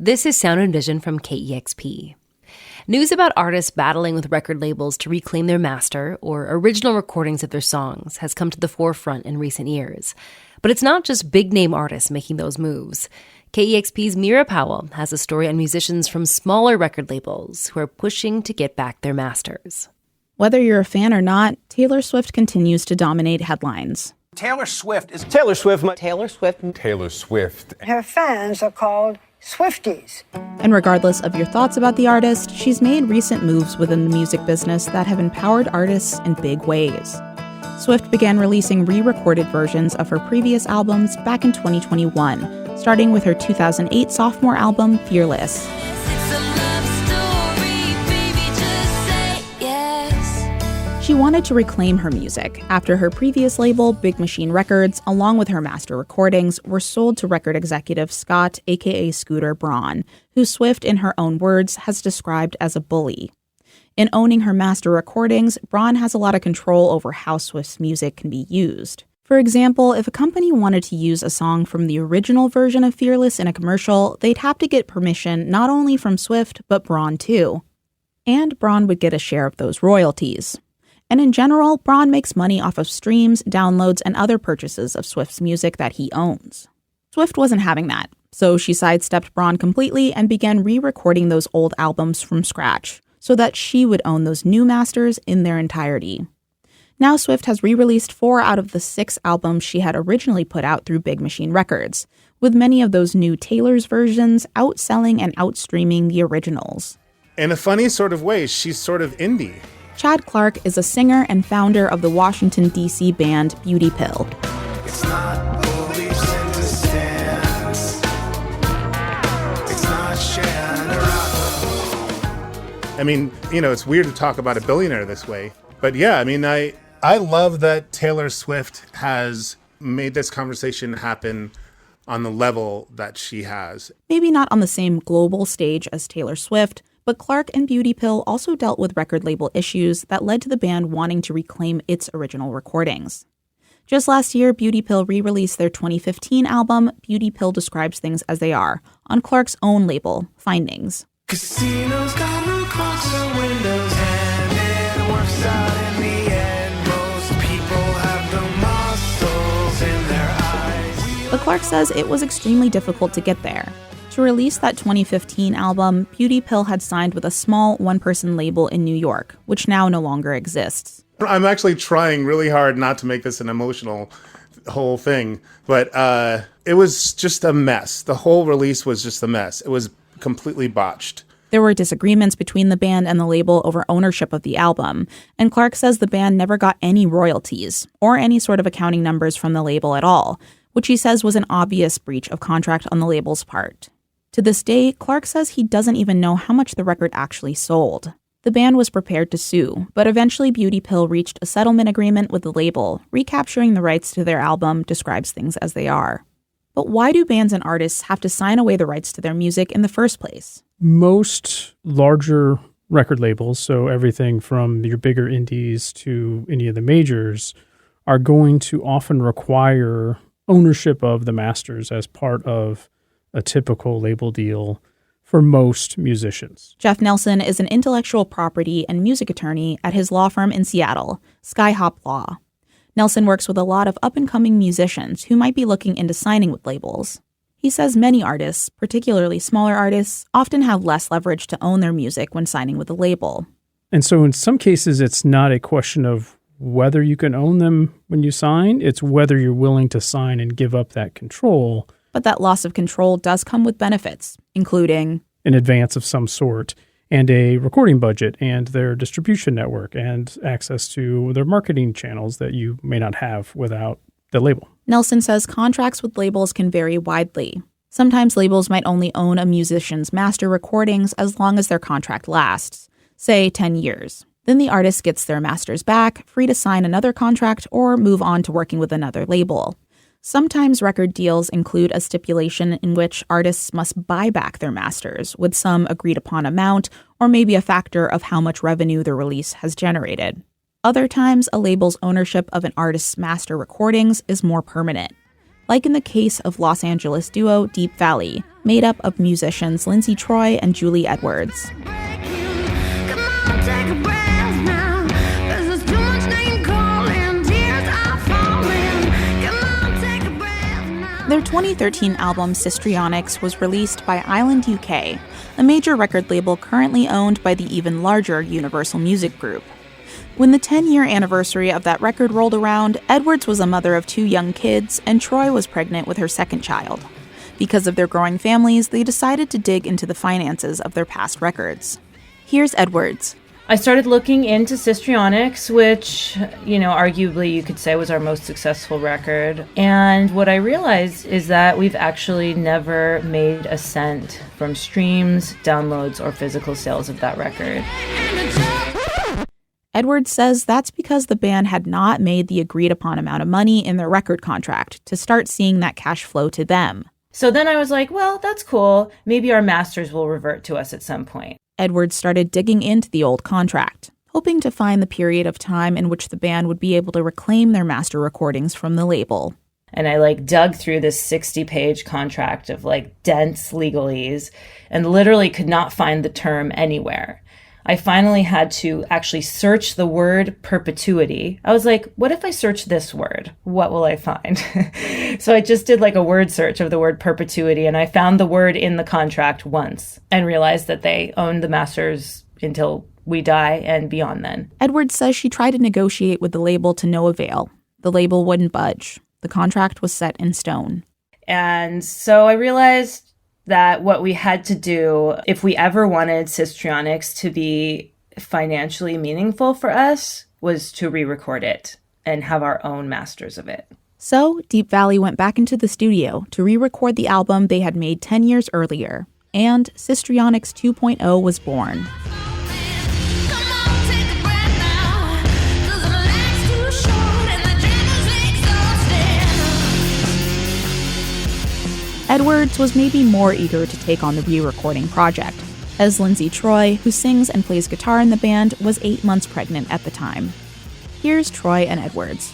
This is Sound and Vision from KEXP. News about artists battling with record labels to reclaim their master or original recordings of their songs has come to the forefront in recent years. But it's not just big-name artists making those moves. KEXP's Meerah Powell has a story on musicians from smaller record labels who are pushing to get back their masters. Whether you're a fan or not, Taylor Swift continues to dominate headlines. Taylor Swift is Taylor Swift. Taylor Swift. Taylor Swift. Her fans are called Swifties. And regardless of your thoughts about the artist, she's made recent moves within the music business that have empowered artists in big ways. Swift began releasing re-recorded versions of her previous albums back in 2021, starting with her 2008 sophomore album, Fearless. She wanted to reclaim her music after her previous label, Big Machine Records, along with her master recordings, were sold to record executive Scott, aka Scooter Braun, who Swift, in her own words, has described as a bully. In owning her master recordings, Braun has a lot of control over how Swift's music can be used. For example, if a company wanted to use a song from the original version of Fearless in a commercial, they'd have to get permission not only from Swift, but Braun too. And Braun would get a share of those royalties. And in general, Braun makes money off of streams, downloads, and other purchases of Swift's music that he owns. Swift wasn't having that, so she sidestepped Braun completely and began re-recording those old albums from scratch, so that she would own those new masters in their entirety. Now Swift has re-released 4 out of the 6 albums she had originally put out through Big Machine Records, with many of those new Taylor's versions outselling and outstreaming the originals. In a funny sort of way, she's sort of indie. Chad Clark is a singer and founder of the Washington, D.C. band Beauty Pill. It's not beliefs in distance. It's not sharing a rock. I mean, it's weird to talk about a billionaire this way. But yeah, I mean, I love that Taylor Swift has made this conversation happen on the level that she has. Maybe not on the same global stage as Taylor Swift, but Clark and Beauty Pill also dealt with record label issues that led to the band wanting to reclaim its original recordings. Just last year, Beauty Pill re-released their 2015 album, Beauty Pill Describes Things as They Are, on Clark's own label, Findings. Casinos got no clocks or windows, and it works out in the end. Most people have no muscles in their eyes. But Clark says it was extremely difficult to get there. To release that 2015 album, Beauty Pill had signed with a small one-person label in New York, which now no longer exists. I'm actually trying really hard not to make this an emotional whole thing, but it was just a mess. The whole release was just a mess. It was completely botched. There were disagreements between the band and the label over ownership of the album, and Clark says the band never got any royalties or any sort of accounting numbers from the label at all, which he says was an obvious breach of contract on the label's part. To this day, Clark says he doesn't even know how much the record actually sold. The band was prepared to sue, but eventually Beauty Pill reached a settlement agreement with the label, recapturing the rights to their album Describes Things as They Are. But why do bands and artists have to sign away the rights to their music in the first place? Most larger record labels, so everything from your bigger indies to any of the majors, are going to often require ownership of the masters as part of a typical label deal for most musicians. Jeff Nelson is an intellectual property and music attorney at his law firm in Seattle, Skyhop Law. Nelson works with a lot of up-and-coming musicians who might be looking into signing with labels. He says many artists, particularly smaller artists, often have less leverage to own their music when signing with a label. And so in some cases, it's not a question of whether you can own them when you sign, it's whether you're willing to sign and give up that control. But that loss of control does come with benefits, including an advance of some sort, and a recording budget, and their distribution network, and access to their marketing channels that you may not have without the label. Nelson says contracts with labels can vary widely. Sometimes labels might only own a musician's master recordings as long as their contract lasts, say 10 years. Then the artist gets their masters back, free to sign another contract or move on to working with another label. Sometimes record deals include a stipulation in which artists must buy back their masters with some agreed-upon amount or maybe a factor of how much revenue the release has generated. Other times, a label's ownership of an artist's master recordings is more permanent. Like in the case of Los Angeles duo Deep Valley, made up of musicians Lindsay Troy and Julie Edwards. Their 2013 album Sistrionics was released by Island UK, a major record label currently owned by the even larger Universal Music Group. When the 10-year anniversary of that record rolled around, Edwards was a mother of 2 young kids, and Troy was pregnant with her second child. Because of their growing families, they decided to dig into the finances of their past records. Here's Edwards. I started looking into Sistrionics, which, arguably you could say was our most successful record. And what I realized is that we've actually never made a cent from streams, downloads, or physical sales of that record. Edwards says that's because the band had not made the agreed-upon amount of money in their record contract to start seeing that cash flow to them. So then I was like, well, that's cool. Maybe our masters will revert to us at some point. Edwards started digging into the old contract, hoping to find the period of time in which the band would be able to reclaim their master recordings from the label. And I dug through this 60-page contract of dense legalese and literally could not find the term anywhere. I finally had to actually search the word perpetuity. I was like, what if I search this word? What will I find? So I just did a word search of the word perpetuity, and I found the word in the contract once and realized that they owned the masters until we die and beyond then. Edwards says she tried to negotiate with the label to no avail. The label wouldn't budge. The contract was set in stone. And so I realized that what we had to do, if we ever wanted Sistrionics to be financially meaningful for us, was to re-record it and have our own masters of it. So Deep Valley went back into the studio to re-record the album they had made 10 years earlier, and Sistrionics 2.0 was born. Edwards was maybe more eager to take on the re-recording project, as Lindsay Troy, who sings and plays guitar in the band, was 8 months pregnant at the time. Here's Troy and Edwards.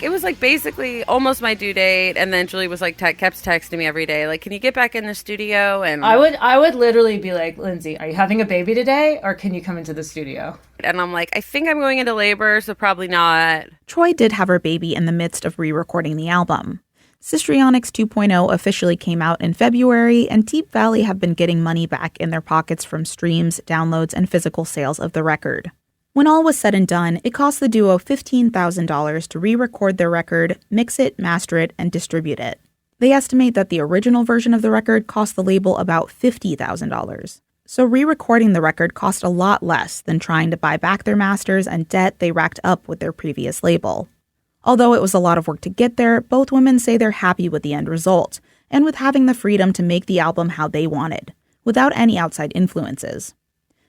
It was basically almost my due date, and then Julie was kept texting me every day, can you get back in the studio? And I would literally be like, Lindsay, are you having a baby today, or can you come into the studio? And I'm like, I think I'm going into labor, so probably not. Troy did have her baby in the midst of re-recording the album. Sistrionics 2.0 officially came out in February, and Deep Valley have been getting money back in their pockets from streams, downloads, and physical sales of the record. When all was said and done, it cost the duo $15,000 to re-record their record, mix it, master it, and distribute it. They estimate that the original version of the record cost the label about $50,000. So re-recording the record cost a lot less than trying to buy back their masters and debt they racked up with their previous label. Although it was a lot of work to get there, both women say they're happy with the end result, and with having the freedom to make the album how they wanted, without any outside influences.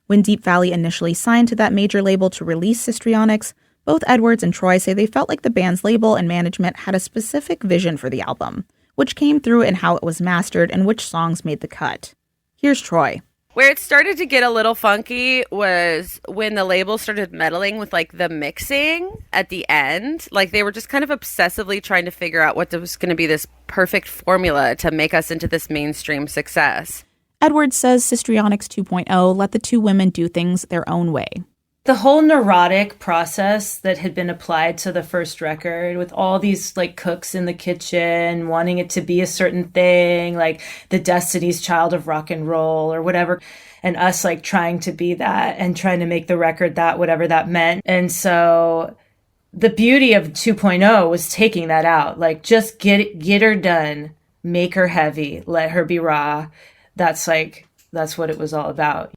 When Deep Valley initially signed to that major label to release Sistrionics, both Edwards and Troy say they felt like the band's label and management had a specific vision for the album, which came through in how it was mastered and which songs made the cut. Here's Troy. Where it started to get a little funky was when the label started meddling with the mixing at the end. They were just kind of obsessively trying to figure out what was going to be this perfect formula to make us into this mainstream success. Edwards says Sistrionics 2.0 let the two women do things their own way. The whole neurotic process that had been applied to the first record, with all these cooks in the kitchen wanting it to be a certain thing, the Destiny's Child of rock and roll or whatever, and us trying to be that and trying to make the record that, whatever that meant. And so the beauty of 2.0 was taking that out, just get her done, make her heavy, let her be raw. That's what it was all about.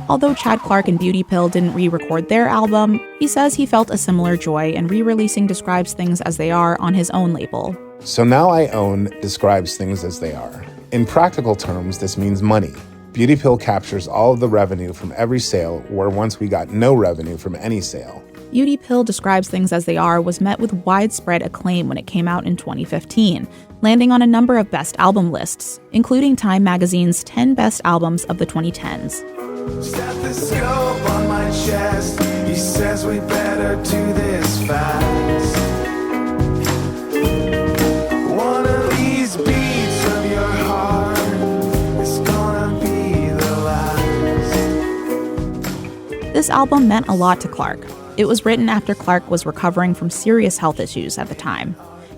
Although Chad Clark and Beauty Pill didn't re-record their album, he says he felt a similar joy in re-releasing Describes Things As They Are on his own label. So Now I Own Describes Things As They Are. In practical terms, this means money. Beauty Pill captures all of the revenue from every sale, where once we got no revenue from any sale. Beauty Pill Describes Things As They Are was met with widespread acclaim when it came out in 2015, landing on a number of best album lists, including Time Magazine's 10 best albums of the 2010s. Stethoscope on my chest. He says we better do this fast. This album meant a lot to Clark. It was written after Clark was recovering from serious health issues at the time.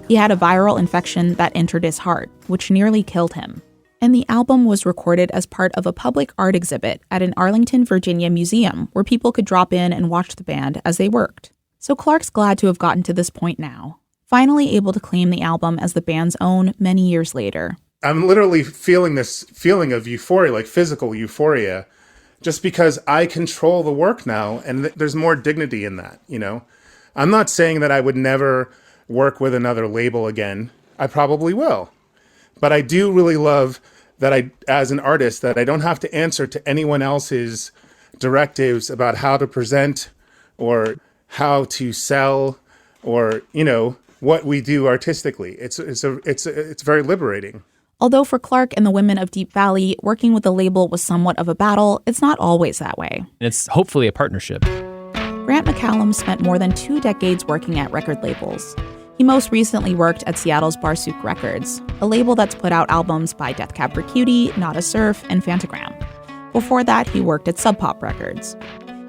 He had a viral infection that entered his heart, which nearly killed him. And the album was recorded as part of a public art exhibit at an Arlington, Virginia museum where people could drop in and watch the band as they worked. So Clark's glad to have gotten to this point now, finally able to claim the album as the band's own many years later. I'm literally feeling this feeling of euphoria, like physical euphoria, just because I control the work now, and there's more dignity in that, you know? I'm not saying that I would never work with another label again. I probably will. But I do really love that I, as an artist, that I don't have to answer to anyone else's directives about how to present or how to sell or, you know, what we do artistically. It's very liberating. Although for Clark and the women of Deep Valley, working with the label was somewhat of a battle, it's not always that way. It's hopefully a partnership. Grant McCallum spent more than 2 decades working at record labels. He most recently worked at Seattle's Barsook Records, a label that's put out albums by Death Cab for Cutie, Nada Surf, and Fantagram. Before that, he worked at Sub Pop Records.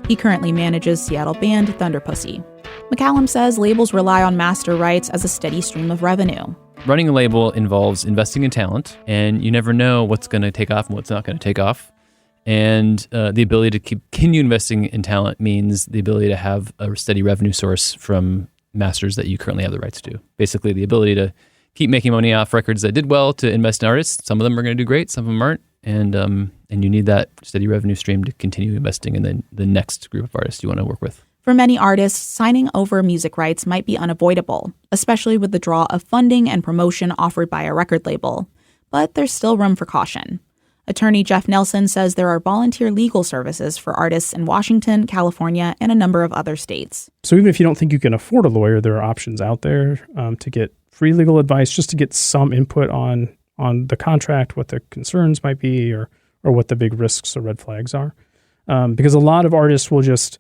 He currently manages Seattle band Thunder Pussy. McCallum says labels rely on master rights as a steady stream of revenue. Running a label involves investing in talent, and you never know what's going to take off and what's not going to take off. And the ability to continue investing in talent means the ability to have a steady revenue source from masters that you currently have the rights to. Basically, the ability to keep making money off records that did well, to invest in artists. Some of them are going to do great, some of them aren't. And you need that steady revenue stream to continue investing in the next group of artists you want to work with. For many artists, signing over music rights might be unavoidable, especially with the draw of funding and promotion offered by a record label. But there's still room for caution. Attorney Jeff Nelson says there are volunteer legal services for artists in Washington, California, and a number of other states. So even if you don't think you can afford a lawyer, there are options out there to get free legal advice, just to get some input on the contract, what the concerns might be, or what the big risks or red flags are. Because a lot of artists will just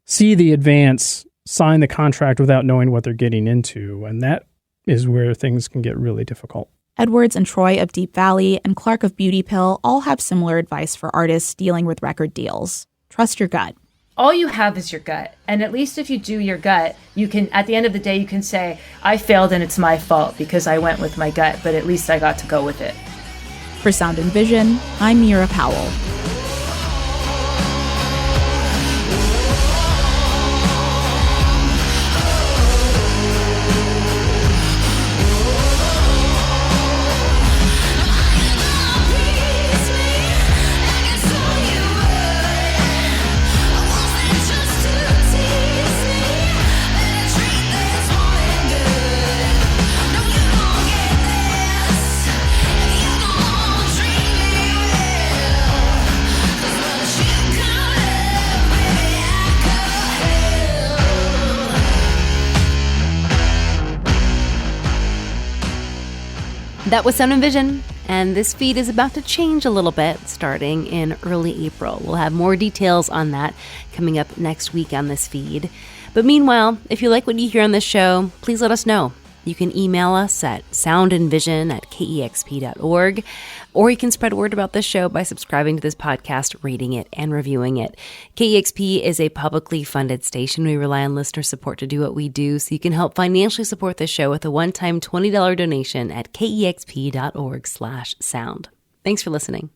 see the advance, sign the contract without knowing what they're getting into, and that is where things can get really difficult. Edwards and Troy of Deep Valley and Clark of Beauty Pill all have similar advice for artists dealing with record deals. Trust your gut. All you have is your gut. And at least if you do your gut, you can, at the end of the day, you can say, I failed and it's my fault because I went with my gut, but at least I got to go with it. For Sound and Vision, I'm Meerah Powell. That was Sound and Vision, and this feed is about to change a little bit starting in early April. We'll have more details on that coming up next week on this feed. But meanwhile, if you like what you hear on this show, please let us know. You can email us at soundandvision@kexp.org, or you can spread word about this show by subscribing to this podcast, rating it, and reviewing it. KEXP is a publicly funded station. We rely on listener support to do what we do, so you can help financially support this show with a one-time $20 donation at kexp.org/sound. Thanks for listening.